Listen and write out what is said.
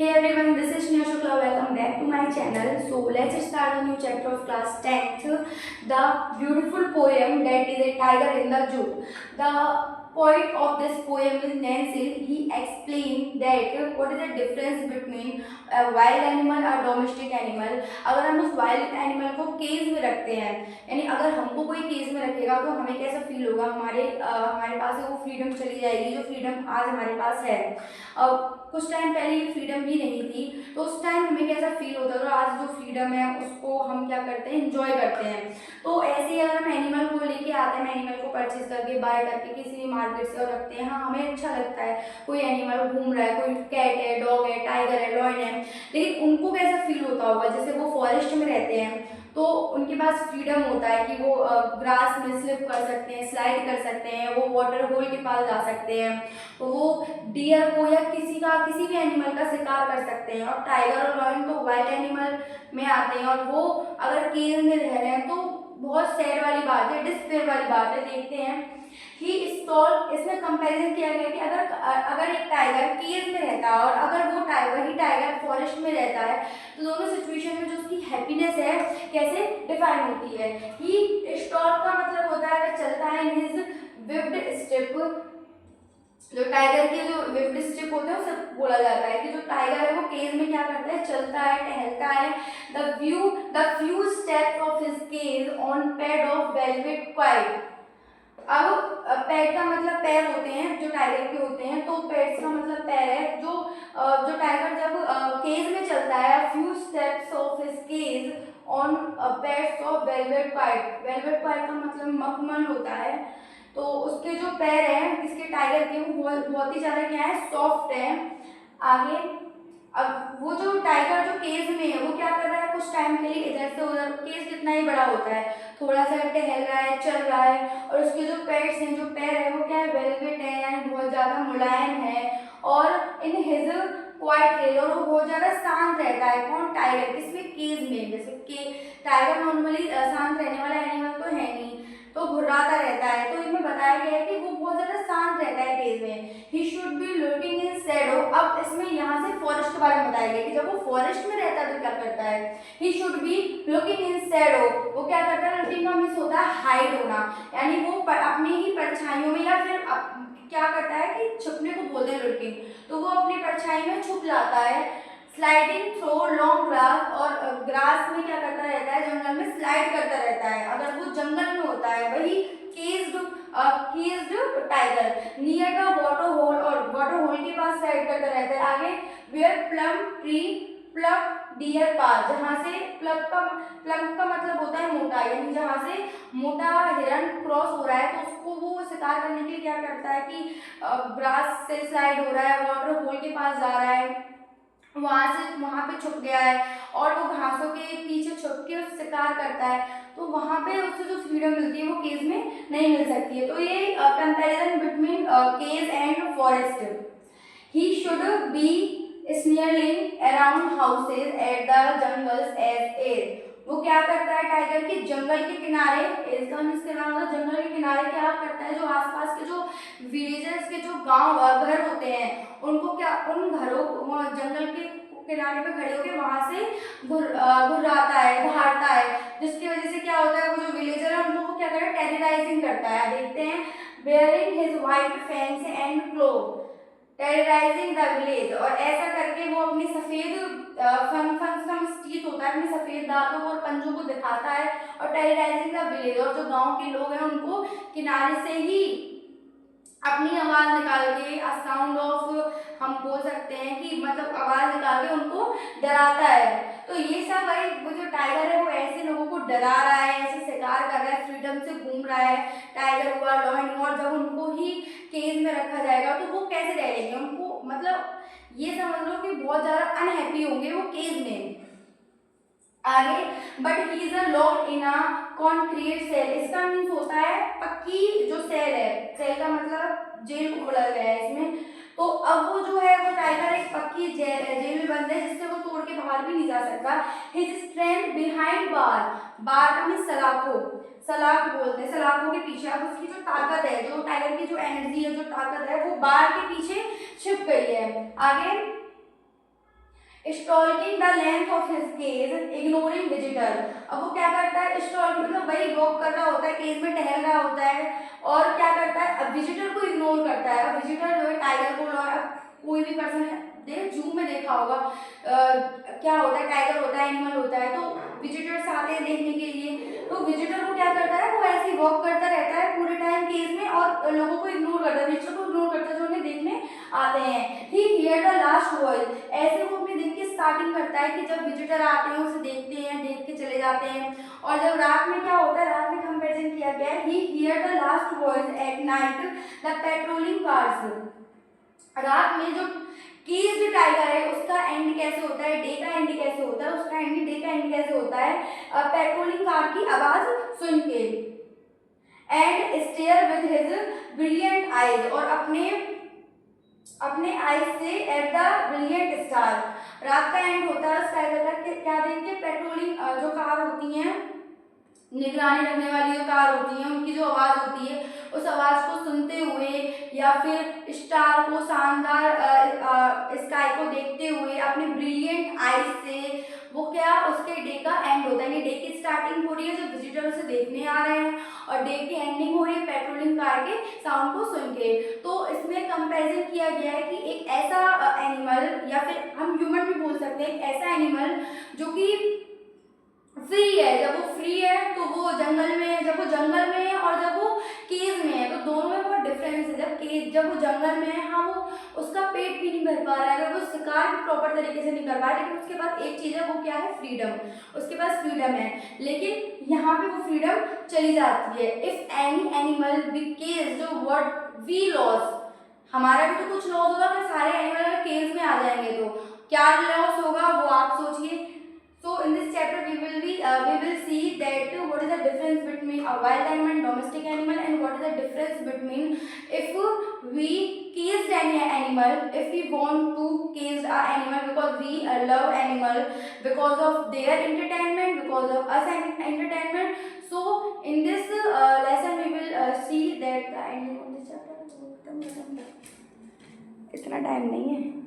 Hey everyone, this is Shneha Shukla. Welcome back to my channel. So let's start a new chapter of class 10th. The beautiful poem that is a tiger in the zoo. The poet of this poem is Nancy. He explained that what is the difference between a wild animal और domestic animal. अगर हम उस wild animal को cage में रखते हैं, यानी अगर हमको कोई केज में रखेगा तो हमें कैसा फील होगा, हमारे पास से वो फ्रीडम चली जाएगी जो फ्रीडम आज हमारे पास है. कुछ टाइम पहले ये फ्रीडम भी नहीं थी, तो उस टाइम हमें कैसा फील होता था. आज जो फ्रीडम है उसको हम क्या करते हैं, इंजॉय करते हैं. तो ऐसे ही अगर हम एनिमल को लेके आते हैं, एनिमल को परचेज करके बाय करके किसी भी मार्केट से और रखते हैं, हाँ हमें अच्छा लगता है कोई एनिमल घूम रहा है, कोई कैट है, डॉग है, टाइगर है, लॉयन है. लेकिन उनको कैसा फील होता होगा, जैसे वो फॉरेस्ट में रहते हैं तो उनके पास फ्रीडम होता है कि वो ग्रास में स्लिप कर सकते हैं, स्लाइड कर सकते हैं, वो वाटर होल के पास जा सकते हैं, तो वो डियर को या किसी भी एनिमल का शिकार कर सकते हैं. और टाइगर और लॉयन तो वाइल्ड एनिमल में आते हैं और वो अगर केज में रह रहे हैं तो बहुत सैड वाली बात है, डिस्पेयर वाली बात है. देखते हैं ही स्टॉल, इसमें कंपैरिजन किया गया कि अगर एक टाइगर केज में रहता है और अगर वो टाइगर फॉरेस्ट में रहता है, तो दोनों सिचुएशन में जो उसकी हैप्पीनेस है कैसे डिफाइन होती है. ही स्टॉल का मतलब होता है वह चलता है इन हिज विप्ड स्टेप. जो टाइगर के जो विप्ड स्टेप होते हैं उसे बोला जाता है कि जो टाइगर है वो केज में क्या करता है, चलता है, टहलता है. The few steps of his cage on pad of velvet quiet. अब पैड का मतलब पैर होते हैं जो टाइगर के होते हैं, तो पैड्स का मतलब पैर है. जो टाइगर जब केज में चलता है, few steps of his cage on pads of velvet quiet. Velvet quiet का मतलब मखमल होता है. तो उसके जो पैर हैं इसके टाइगर के वो बहुत ही ज़्यादा क्या है, सॉफ्ट है. आगे अब वो जो टाइगर जो केज में है वो क्या कर रहा है, कुछ टाइम के लिए इधर से उधर, केज कितना ही बड़ा होता है, थोड़ा सा टहल रहा है, चल रहा है. और उसके जो पैड्स हैं, जो पैर है वो क्या है, वेलवेट है, यानी बहुत ज़्यादा मुलायम है. और इन हिज क्वाइट रेज, और वो बहुत ज़्यादा शांत रहता है. कौन, टाइगर, किसमें, केज में. जैसे कि टाइगर नॉर्मली शांत रहने वाला एनिमल तो है नहीं, तो घुर्राता रहता है. तो इनमें बताया गया है कि वो बहुत ज़्यादा शांत रहता है केज में. ही should be looking in Shadow. अब इसमें यहाँ से फॉरेस्ट के बारे में बताया गया कि जब वो फॉरेस्ट में रहता है तो क्या करता है, ही should be looking in Shadow. वो क्या करता है, लुकिंग का मीन्स होता है हाइड होना, यानी वो अपनी ही परछाइयों में, या फिर क्या करता है कि छुपने को बोलते हैं लुकिंग, तो वो अपनी परछाई में छुप जाता है. स्लाइडिंग थ्रू लॉन्ग ग्रास, और ग्रास में क्या करता रहता है, जंगल में स्लाइड करता रहता है. अगर वो जंगल में होता है, वही caged tiger near the water hole, और वाटर होल के पास स्लाइड करता रहता है. आगे where plum tree plug deer पास, जहाँ से प्लग का मतलब होता है मोटा, यानी जहाँ से मोटा हिरन क्रॉस हो रहा है तो उसको वो शिकार करने के लिए क्या करता है कि ग्रास से स्लाइड हो रहा है, वाटर होल के पास जा रहा है, वहाँ पे छुप गया है और वो घासों के पीछे छुप के शिकार करता है. तो वहाँ पे उससे जो फ्रीडम मिलती है वो केज में नहीं मिल सकती है. तो ये comparison between cage and forest. He should be sneering around houses at the jungle's edge edge. वो क्या करता है, टाइगर के जंगल के किनारे, इसका मीन्स जंगल के किनारे क्या करता है, जो आसपास के जो विलेजेस के जो गांव घर होते हैं उनको क्या, उन घरों जंगल के किनारे पे खड़े होकर वहां से घुर्राता है, दहाड़ता है, जिसकी वजह से क्या होता है, वो जो विलेजर है उनको वो क्या करता है, टेरराइजिंग करता है. देखते हैं bearing his white fangs and claw terrorising the village. और ऐसा करके वो अपनी सफेद टीथ होता है, अपने सफेद दांतों और पंजों को दिखाता है और टेरराइजिंग द विलेज. और जो गांव के लोग हैं उनको किनारे से ही अपनी आवाज निकाल के, साउंड ऑफ हम बोल सकते हैं कि मतलब आवाज निकाल के उनको डराता है. तो ये सब भाई वो जो टाइगर है वो ऐसे लोगों को डरा रहा है, ऐसे शिकार कर रहा है, फ्रीडम से घूम रहा है. टाइगर हुआ, लॉयन हुआ, और जब उनको ही केज में रखा जाएगा तो वो कैसे रह लेंगे, उनको मतलब ये समझ लो कि बहुत ज्यादा अनहैप्पी होंगे वो केज में. आगे but he is locked in a concrete cell. इसका मीन्स होता है पक्की जो सेल है, सेल का मतलब जेल को बोला गया है इसमें. तो अब वो जो है वो टाइगर एक पक्की जेल में बंद है जिससे वो तोड़ के बाहर भी नहीं जा सकता. हिज स्ट्रेंथ बिहाइंड बार. बार का मीन्स सलाखों, सलाख बोलते हैं, सलाखों के पीछे. अब उसकी जो ताकत है, जो टाइगर की जो एनर्जी है, जो ताकत है वो बार के पीछे छिप गई है. आगे stalking the length of his cage, ignoring visitor. अब वो क्या करता है, स्टॉक मतलब वही वॉक कर रहा होता है, केज में टहल रहा होता है और क्या करता है, अब विजिटर को इग्नोर करता है। अब विजिटर जो है टाइगर को, अब कोई भी पर्सन है जू में देखा होगा क्या होता है, टाइगर होता है, एनिमल होता है, तो विजिटर्स आते हैं देखने के लिए, तो विजिटर को क्या करता है, वो ऐसे ही वॉक करता रहता है पूरे टाइम केज में और लोगों को इग्नोर करता है, विजिटर को इग्नोर करता है जो उन्हें देखने आते हैं। ही हियर द लास्ट वॉइस, ऐसे वो अपने दिन की स्टार्टिंग करता है कि जब विजिटर आते हैं उसे देखते हैं, देख के चले जाते हैं। और जब रात में क्या होता है, रात में कंपेरिजन किया गया है, he hear the last voice at night the patrolling cars. रात में जो केज्ड टाइगर है उसका एंड कैसे होता है, डे का एंड कैसे होता है, उसका एंड डे का एंड कैसे होता है, पेट्रोलिंग कार की आवाज सुन के। And stare with his brilliant eyes, और अपने आईज से एट द ब्रिलियंट स्टार। रात का एंड होता है उस टाइगर का क्या देख के, पेट्रोलिंग जो कार होती हैं, निगरानी रखने वाली जो कार होती है, उनकी जो आवाज होती है उस आवाज को सुनते हुए या फिर स्टार को, शानदार स्काई को देखते हुए अपने ब्रिलियंट आईज से वो क्या, उसके डे का एंड होता है। डे की स्टार्टिंग हो रही है जो विजिटर उसे देखने आ रहे हैं और डे की एंडिंग हो रही है पेट्रोलिंग कार के साउंड को सुन के। तो इसमें कंपैरिजन किया गया है कि एक ऐसा एनिमल, या फिर हम ह्यूमन भी बोल सकते हैं, एक ऐसा एनिमल जो कि फ्री है, जब वो फ्री है तो वो जंगल में है, जब वो जंगल में है और जब वो केज में है, तो दोनों में बहुत डिफरेंस है। जब वो जंगल में है, हाँ वो उसका पेट भी नहीं भर पा रहा है, अगर वो शिकार भी प्रॉपर तरीके से नहीं कर पा रहा है, लेकिन उसके पास एक चीज़ है, वो क्या है, फ्रीडम। उसके पास फ्रीडम है, लेकिन यहाँ पे वो फ्रीडम चली जाती है। If any animal be cage, जो वर्ड वी लॉस, हमारा भी तो कुछ लॉस होगा, अगर सारे एनिमल केज में आ जाएंगे तो क्या लॉस होगा वो आप सोचिए। So in this chapter we will see that what is the difference between a wild animal and domestic animal, and what is the difference between if we caged any animal, if we want to cage a animal because we love animal because of their entertainment, because of us entertainment. So in this lesson we will see that the ending of this chapter. इतना time नहीं है।